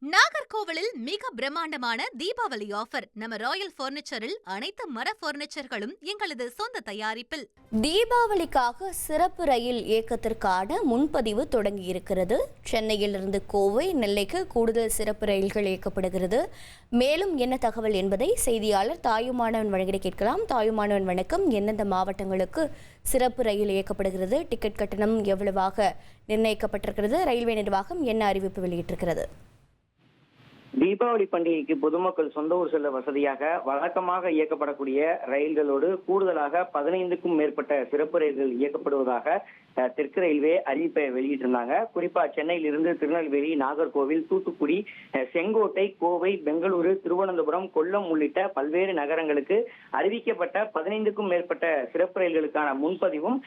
நாகர்கோவிலில் மிக பிரம்மாண்டமான தீபாவளி ஆஃபர். நம்ம ராயல் பர்னிச்சரில் அனைத்து மர பர்னிச்சர்களும் எங்களது சொந்த தயாரிப்பில். தீபாவளிக்காக சிறப்பு ரயில் இயக்கத்திற்கான முன்பதிவு தொடங்கியிருக்கிறது. சென்னையிலிருந்து கோவை, நெல்லைக்கு கூடுதல் சிறப்பு ரயில்கள் இயக்கப்படுகிறது. மேலும் என்ன தகவல் என்பதை செய்தியாளர் தாயுமானவன் வழங்கிட கேட்கலாம். தாயுமானவன் வணக்கம். எந்தெந்த மாவட்டங்களுக்கு சிறப்பு ரயில் இயக்கப்படுகிறது? டிக்கெட் கட்டணம் எவ்வளவாக நிர்ணயிக்கப்பட்டிருக்கிறது? ரயில்வே நிர்வாகம் என்ன அறிவிப்பு வெளியிட்டிருக்கிறது? தீபாவளி பண்டிகைக்கு பொதுமக்கள் சொந்த ஊர் செல்ல வசதியாக வழக்கமாக இயக்கப்படக்கூடிய ரயில்களோடு கூடுதலாக 15க்கும் மேற்பட்ட சிறப்பு ரயில்கள் இயக்கப்படுவதாக தெற்கு ரயில்வே அறிவிப்பை வெளியிட்டிருந்தாங்க. குறிப்பா சென்னையிலிருந்து திருநெல்வேலி, நாகர்கோவில், தூத்துக்குடி, செங்கோட்டை, கோவை, பெங்களூரு, திருவனந்தபுரம், கொல்லம் உள்ளிட்ட பல்வேறு நகரங்களுக்கு அறிவிக்கப்பட்ட 15க்கும் மேற்பட்ட சிறப்பு ரயில்களுக்கான முன்பதிவும்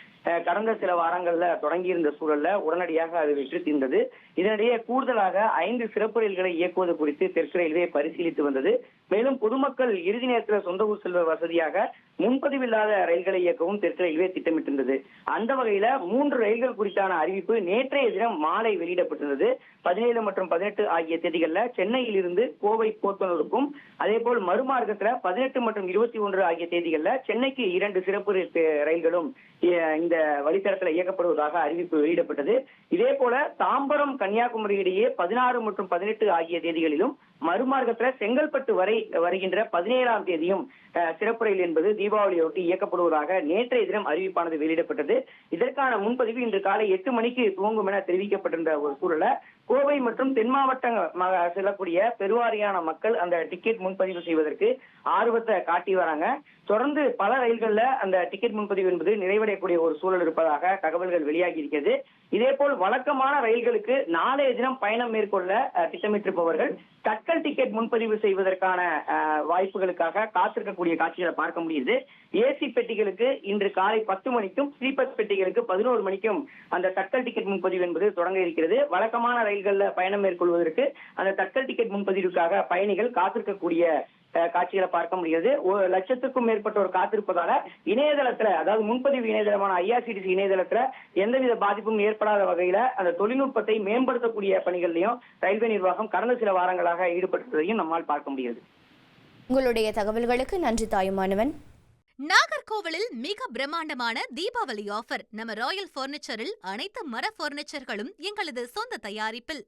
கடந்த சில வாரங்கள்ல தொடங்கியிருந்த சூழல்ல உடனடியாக அது வெற்றி தீர்ந்தது. இதனிடையே கூடுதலாக 5 சிறப்பு ரயில்களை இயக்குவது குறித்து தெற்கு ரயில்வே பரிசீலித்து வந்தது. மேலும் பொதுமக்கள் இறுதி நேரத்தில் சொந்த ஊர் செல்வ வசதியாக முன்பதிவில்லாத ரயில்களை இயக்கவும் தெற்கு ரயில்வே திட்டமிட்டிருந்தது. அந்த வகையில 3 ரயில்கள் குறித்தான அறிவிப்பு நேற்றைய தினம் மாலை வெளியிடப்பட்டிருந்தது. 17 மற்றும் 18 ஆகிய தேதிகள்ல சென்னையில் இருந்து கோவை போத்தனூருக்கும், அதே போல் மறுமார்க்கத்துல 18 மற்றும் 21 ஆகிய தேதிகள்ல சென்னைக்கு 2 சிறப்பு ரயில்களும் இந்த வழித்தடத்தில் இயக்கப்படுவதாக அறிவிப்பு வெளியிடப்பட்டது. இதே போல தாம்பரம், கன்னியாகுமரி இடையே 16 மற்றும் 18 ஆகிய தேதிகளிலும், மறுமார்க்கத்துல செங்கல்பட்டு வரை வருகின்ற 17ஆம் தேதியும் சிறப்பு ரயில் என்பது தீபாவளியொட்டி இயக்கப்படுவதாக நேற்றைய தினம் அறிவிப்பானது வெளியிடப்பட்டது. இதற்கான முன்பதிவு இன்று காலை 8 மணிக்கு துவங்கும் என தெரிவிக்கப்பட்டிருந்த ஒரு சூழல கோவை மற்றும் தென் மாவட்ட செல்லக்கூடிய பெருவாரியான மக்கள் அந்த டிக்கெட் முன்பதிவு செய்வதற்கு ஆர்வத்தை காட்டி வராங்க. தொடர்ந்து பல ரயில்கள்ல அந்த டிக்கெட் முன்பதிவு என்பது நிறைவடையக்கூடிய ஒரு சூழல் இருப்பதாக தகவல்கள் வெளியாகி இருக்கிறது. இதே போல் வழக்கமான ரயில்களுக்கு நாளைய தினம் பயணம் மேற்கொள்ள திட்டமிட்டிருப்பவர்கள் தட்கல் டிக்கெட் முன்பதிவு செய்வதற்கான வாய்ப்புகளுக்காக காத்திருக்கக்கூடிய காட்சிகளை பார்க்க முடியுது. ஏசி பெட்டிகளுக்கு இன்று காலை 10 மணிக்கும், ஸ்லீப்பர் பெட்டிகளுக்கு 11 மணிக்கும் அந்த தட்கல் டிக்கெட் முன்பதிவு என்பது தொடங்க இருக்கிறது. வழக்கமான ரயில்கள்ல பயணம் மேற்கொள்வதற்கு அந்த தட்கல் டிக்கெட் முன்பதிவுக்காக பயணிகள் காத்திருக்கக்கூடிய காட்சிகளை பார்க்க முடியாது. 1 லட்சத்துக்கும் மேற்பட்டோர் காத்திருப்பதால இணையதளத்துல, அதாவது முன்பதிவு இணையதளமான IRCTC இணையதளத்துல எந்தவித பாதிப்பும் ஏற்படாத வகையில அந்த தொழில்நுட்பத்தை மேம்படுத்தக்கூடிய பணிகளையும் ரயில்வே நிர்வாகம் கடந்த சில வாரங்களாக ஈடுபட்டதையும் நம்மால் பார்க்க முடியாது. உங்களுடைய தகவல்களுக்கு நன்றி தாயுமானவன். நாகர்கோவிலில் மிக பிரம்மாண்டமான தீபாவளி ஆஃபர். நம்ம ராயல் பர்னிச்சரில் அனைத்து மர பர்னிச்சர்களும் எங்களது சொந்த தயாரிப்பில்.